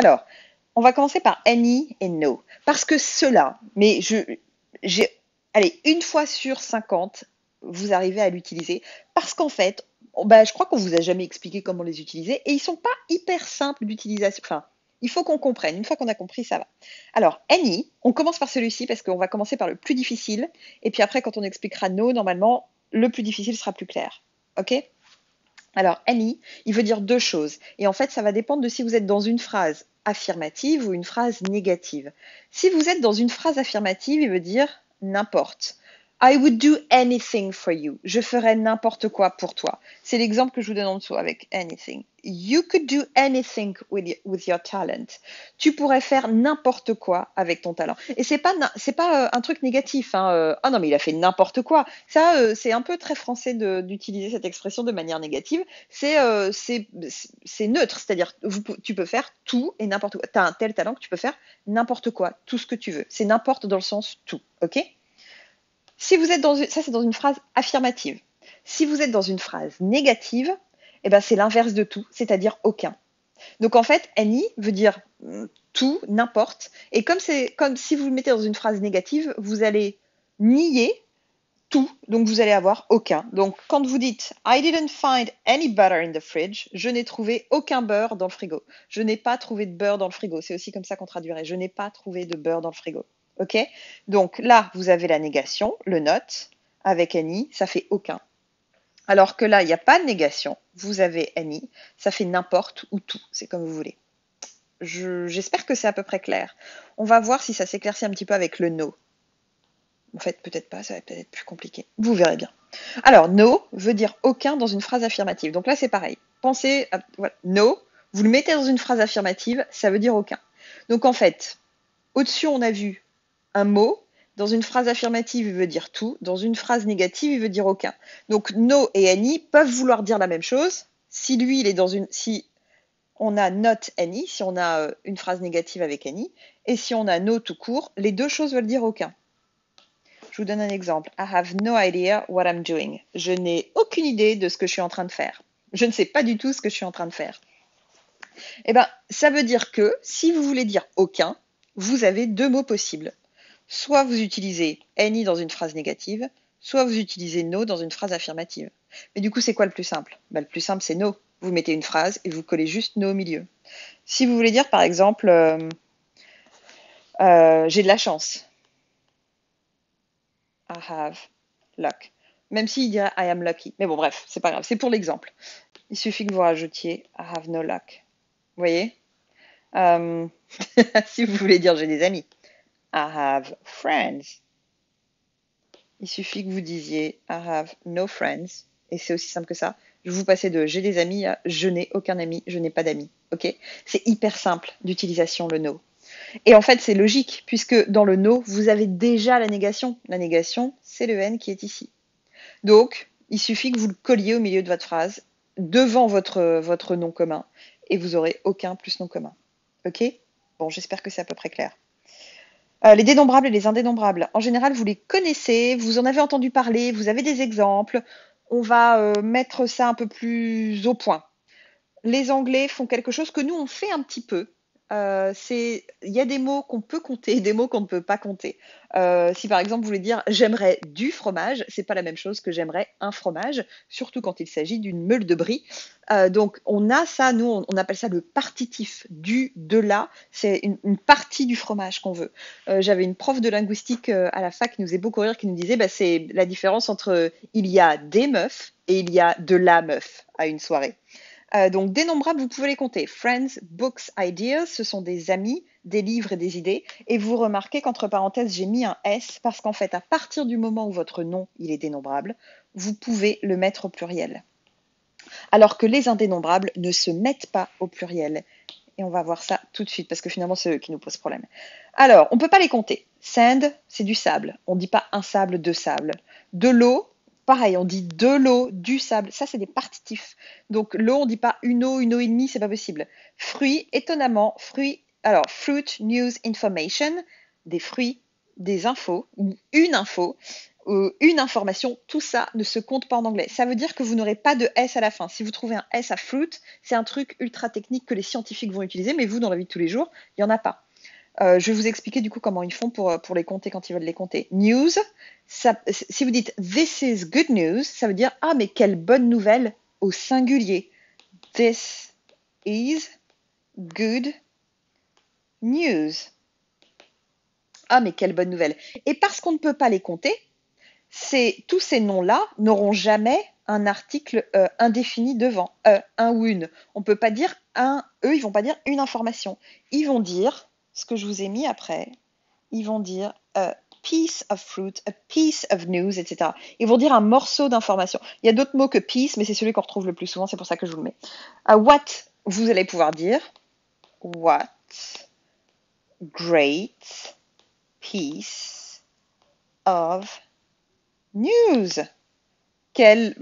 Alors, on va commencer par any et no. Parce que cela, mais j'ai, allez, une fois sur 50, vous arrivez à l'utiliser. Parce qu'en fait, je crois qu'on vous a jamais expliqué comment les utiliser. Et ils sont pas hyper simples d'utilisation. Enfin, il faut qu'on comprenne. Une fois qu'on a compris, ça va. Alors, any, on commence par celui-ci parce qu'on va commencer par le plus difficile. Et puis après, quand on expliquera no, normalement, le plus difficile sera plus clair. OK? Alors, any, il veut dire deux choses. Et en fait, ça va dépendre de si vous êtes dans une phrase affirmative ou une phrase négative. Si vous êtes dans une phrase affirmative, il veut dire n'importe. I would do anything for you. Je ferais n'importe quoi pour toi. C'est l'exemple que je vous donne en dessous avec anything. You could do anything with your talent. Tu pourrais faire n'importe quoi avec ton talent. Et c'est pas un truc négatif. Hein. Ah non, mais il a fait n'importe quoi. Ça, c'est un peu très français d'utiliser cette expression de manière négative. C'est neutre, c'est-à-dire tu peux faire tout et n'importe quoi. Tu as un tel talent que tu peux faire n'importe quoi, tout ce que tu veux. C'est n'importe dans le sens tout, ok? Si vous êtes ça c'est dans une phrase affirmative. Si vous êtes dans une phrase négative, eh ben c'est l'inverse de tout, c'est-à-dire aucun. Donc en fait, any veut dire tout, n'importe. Et c'est comme si vous le mettez dans une phrase négative, vous allez nier tout, donc vous allez avoir aucun. Donc quand vous dites I didn't find any butter in the fridge, je n'ai trouvé aucun beurre dans le frigo. Je n'ai pas trouvé de beurre dans le frigo. C'est aussi comme ça qu'on traduirait. Je n'ai pas trouvé de beurre dans le frigo. Ok? Donc là, vous avez la négation, le not, avec any, ça fait aucun. Alors que là, il n'y a pas de négation. Vous avez any, ça fait n'importe ou tout. C'est comme vous voulez. J'espère que c'est à peu près clair. On va voir si ça s'éclaircit un petit peu avec le no. En fait, peut-être pas, ça va peut-être être plus compliqué. Vous verrez bien. Alors, no veut dire aucun dans une phrase affirmative. Donc là, c'est pareil. Pensez à voilà, no, vous le mettez dans une phrase affirmative, ça veut dire aucun. Donc en fait, au-dessus, on a vu un mot. Dans une phrase affirmative, il veut dire tout. Dans une phrase négative, il veut dire aucun. Donc no et any peuvent vouloir dire la même chose. Si lui, il est dans une... Si on a not any, si on a une phrase négative avec any, et si on a no tout court, les deux choses veulent dire aucun. Je vous donne un exemple. I have no idea what I'm doing. Je n'ai aucune idée de ce que je suis en train de faire. Je ne sais pas du tout ce que je suis en train de faire. Eh bien, ça veut dire que si vous voulez dire aucun, vous avez deux mots possibles. Soit vous utilisez any dans une phrase négative, soit vous utilisez no dans une phrase affirmative. Mais du coup, c'est quoi le plus simple? Le plus simple, c'est no. Vous mettez une phrase et vous collez juste no au milieu. Si vous voulez dire, par exemple, j'ai de la chance. I have luck. Même s'il dirait I am lucky. Mais bon, bref, c'est pas grave. C'est pour l'exemple. Il suffit que vous rajoutiez I have no luck. Vous voyez? Si vous voulez dire j'ai des amis. I have friends. Il suffit que vous disiez I have no friends. Et c'est aussi simple que ça. Vous passez de j'ai des amis à je n'ai aucun ami, je n'ai pas d'amis. Ok? C'est hyper simple d'utilisation le no. Et en fait, c'est logique, puisque dans le no, vous avez déjà la négation. La négation, c'est le N qui est ici. Donc, il suffit que vous le colliez au milieu de votre phrase, devant votre nom commun, et vous aurez aucun plus nom commun. Ok? Bon, j'espère que c'est à peu près clair. Les dénombrables et les indénombrables, en général, vous les connaissez, vous en avez entendu parler, vous avez des exemples. On va mettre ça un peu plus au point. Les Anglais font quelque chose que nous, on fait un petit peu. Il y a des mots qu'on peut compter, des mots qu'on ne peut pas compter. Si par exemple vous voulez dire j'aimerais du fromage, c'est pas la même chose que j'aimerais un fromage, surtout quand il s'agit d'une meule de brie. Donc on a ça, nous on appelle ça le partitif du, de la, c'est une partie du fromage qu'on veut. J'avais une prof de linguistique à la fac qui nous faisait beaucoup rire, qui nous disait c'est la différence entre il y a des meufs et il y a de la meuf à une soirée. Donc, dénombrables, vous pouvez les compter. Friends, books, ideas, ce sont des amis, des livres et des idées. Et vous remarquez qu'entre parenthèses, j'ai mis un S parce qu'en fait, à partir du moment où votre nom, il est dénombrable, vous pouvez le mettre au pluriel. Alors que les indénombrables ne se mettent pas au pluriel. Et on va voir ça tout de suite parce que finalement, c'est eux qui nous posent problème. Alors, on ne peut pas les compter. Sand, c'est du sable. On ne dit pas un sable, deux sables. De l'eau, pareil, on dit de l'eau, du sable. Ça, c'est des partitifs. Donc, l'eau, on ne dit pas une eau et demie, c'est pas possible. Fruits, étonnamment, fruits. Alors, fruit, news, information, des fruits, des infos, ou une info. une information, tout ça ne se compte pas en anglais. Ça veut dire que vous n'aurez pas de S à la fin. Si vous trouvez un S à fruit, c'est un truc ultra technique que les scientifiques vont utiliser, mais vous, dans la vie de tous les jours, il n'y en a pas. Je vais vous expliquer du coup comment ils font pour les compter quand ils veulent les compter. News, si vous dites this is good news, ça veut dire ah mais quelle bonne nouvelle au singulier. This is good news. Ah mais quelle bonne nouvelle. Et parce qu'on ne peut pas les compter, tous ces noms-là n'auront jamais un article indéfini devant, un ou une. On peut pas dire un, eux, ils vont pas dire une information. Ils vont dire ce que je vous ai mis après. Ils vont dire a piece of fruit, a piece of news, etc. Ils vont dire un morceau d'information. Il y a d'autres mots que piece, mais c'est celui qu'on retrouve le plus souvent, c'est pour ça que je vous le mets. What, vous allez pouvoir dire what great piece of news. Quel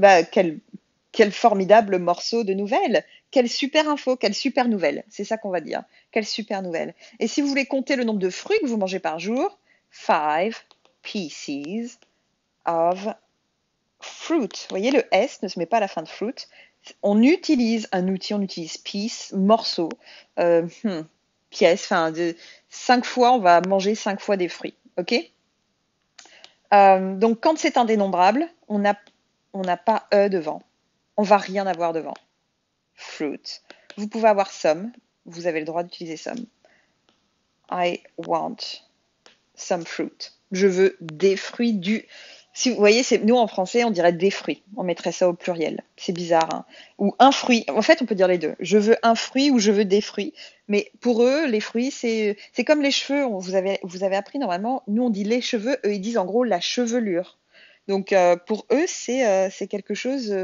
formidable morceau de nouvelles. Quelle super info, quelle super nouvelle. C'est ça qu'on va dire. Quelle super nouvelle. Et si vous voulez compter le nombre de fruits que vous mangez par jour, 5 pieces of fruit. Vous voyez, le S ne se met pas à la fin de fruit. On utilise un outil, on utilise piece, morceau, pièce, enfin, 5 fois, on va manger 5 fois des fruits. OK? Donc, quand c'est un dénombrable, on n'a pas E devant. On va rien avoir devant. Fruit. Vous pouvez avoir some. Vous avez le droit d'utiliser some. I want some fruit. Je veux des fruits du. Si vous voyez, nous en français, on dirait des fruits. On mettrait ça au pluriel. C'est bizarre. Hein. Ou un fruit. En fait, on peut dire les deux. Je veux un fruit ou je veux des fruits. Mais pour eux, les fruits, c'est comme les cheveux. Vous avez appris normalement. Nous, on dit les cheveux. Eux, ils disent en gros la chevelure. Donc pour eux, c'est quelque chose.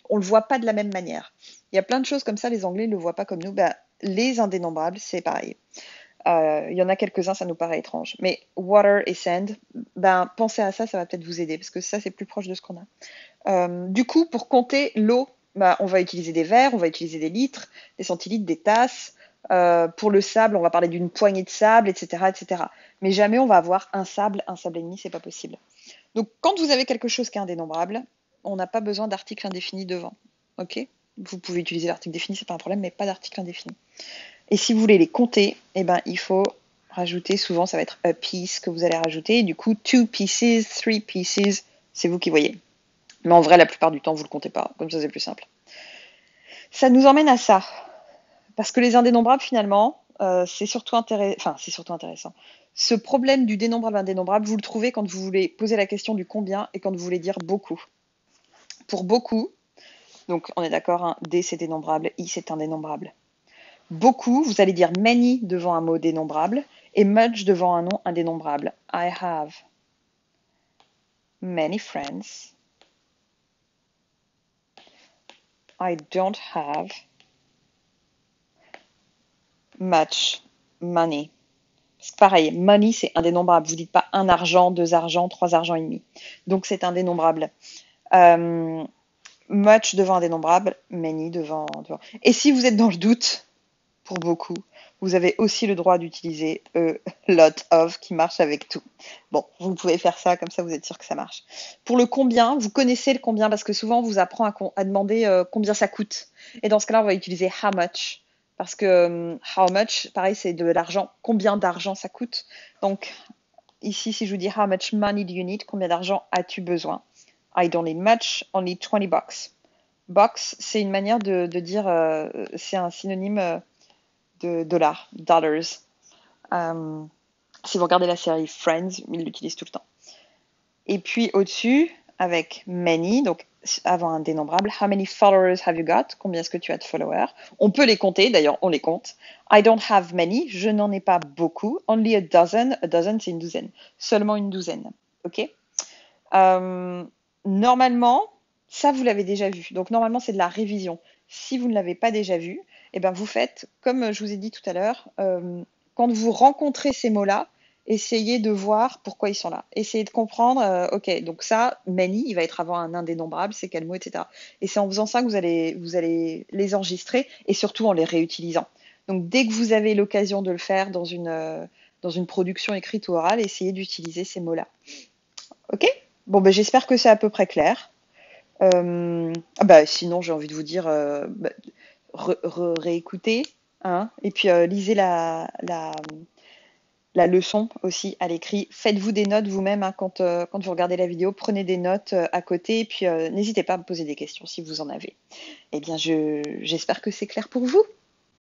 On le voit pas de la même manière. Il y a plein de choses comme ça. Les Anglais ne le voient pas comme nous. Ben, les indénombrables, c'est pareil. Il y en a quelques-uns, ça nous paraît étrange. Mais water et sand, ben, pensez à ça, ça va peut-être vous aider, parce que ça, c'est plus proche de ce qu'on a. Du coup, pour compter l'eau, ben, on va utiliser des verres, on va utiliser des litres, des centilitres, des tasses. Pour le sable, on va parler d'une poignée de sable, etc., etc. Mais jamais on va avoir un sable et demi, c'est pas possible. Donc, quand vous avez quelque chose qui est indénombrable, on n'a pas besoin d'article indéfini devant. Ok? Vous pouvez utiliser l'article défini, c'est pas un problème, mais pas d'article indéfini. Et si vous voulez les compter, eh ben, il faut rajouter, souvent ça va être a piece que vous allez rajouter, et du coup 2 pieces, 3 pieces, c'est vous qui voyez. Mais en vrai, la plupart du temps, vous ne le comptez pas, comme ça c'est plus simple. Ça nous emmène à ça, parce que les indénombrables finalement, c'est surtout intéressant. Ce problème du dénombrable indénombrable, vous le trouvez quand vous voulez poser la question du combien et quand vous voulez dire beaucoup. Pour beaucoup, donc on est d'accord, hein, D c'est dénombrable, I c'est indénombrable. Beaucoup, vous allez dire many devant un mot dénombrable et much devant un nom indénombrable. I have many friends. I don't have much money. C'est pareil, money c'est indénombrable. Vous dites pas un argent, deux argents, trois argents et demi. Donc c'est indénombrable. Much devant indénombrable, many devant. Et si vous êtes dans le doute, pour beaucoup, vous avez aussi le droit d'utiliser lot of qui marche avec tout. Bon, vous pouvez faire ça, comme ça vous êtes sûr que ça marche. Pour le combien, vous connaissez le combien parce que souvent on vous apprend à demander combien ça coûte. Et dans ce cas-là, on va utiliser how much. Parce que how much, pareil, c'est de l'argent. Combien d'argent ça coûte? Donc, ici, si je vous dis how much money do you need, combien d'argent as-tu besoin? I don't need much, only 20 bucks. Box, c'est une manière de dire, c'est un synonyme de dollars. Si vous regardez la série Friends, ils l'utilisent tout le temps. Et puis au-dessus, avec many, donc avant un dénombrable, how many followers have you got? Combien est-ce que tu as de followers? On peut les compter, d'ailleurs on les compte. I don't have many, je n'en ai pas beaucoup. Only a dozen c'est une douzaine. Seulement une douzaine. Ok? Normalement, ça vous l'avez déjà vu. Donc normalement c'est de la révision. Si vous ne l'avez pas déjà vu, eh ben, vous faites, comme je vous ai dit tout à l'heure, quand vous rencontrez ces mots-là, essayez de voir pourquoi ils sont là. Essayez de comprendre, ok, donc ça, many, il va être avant un indénombrable, c'est quel mot, etc. Et c'est en faisant ça que vous allez les enregistrer et surtout en les réutilisant. Donc dès que vous avez l'occasion de le faire dans une production écrite ou orale, essayez d'utiliser ces mots-là. Ok? Bon, ben, j'espère que c'est à peu près clair. Ah bah, sinon, j'ai envie de vous dire, bah, réécoutez, hein, et puis lisez la leçon aussi à l'écrit. Faites-vous des notes vous-même, hein, quand vous regardez la vidéo. Prenez des notes à côté, et puis n'hésitez pas à me poser des questions si vous en avez. Eh bien, j'espère que c'est clair pour vous.